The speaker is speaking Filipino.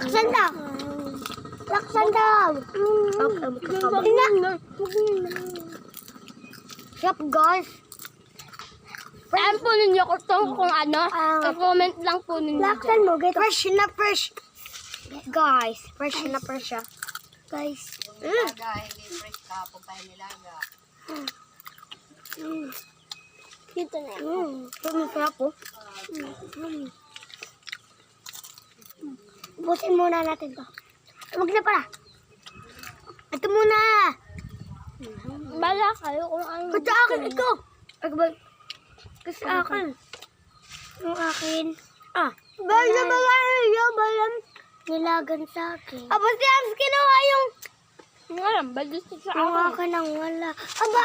Laksan daw. Laksan daw. Yup, guys. Saan po ninyo kung ano? I-comment lang po ninyo. Laksan mo, get fresh na fresh. Guys, fresh na fresh siya. Guys. Nilaga, hindi fresh ka pag tayo nilaga. Dito na yan. Ito masarap po. Ubusin muna natin to. Huwag na pala. Ito muna. Bala kayo kung ano. Ito akin, ito. Kasi akin. Yung akin. Bayan. Bayan. Nilagan sa akin. Aba si Ams kinuha yung... Hindi alam, ba gusto sa Yung ako? akin ang wala. Aba,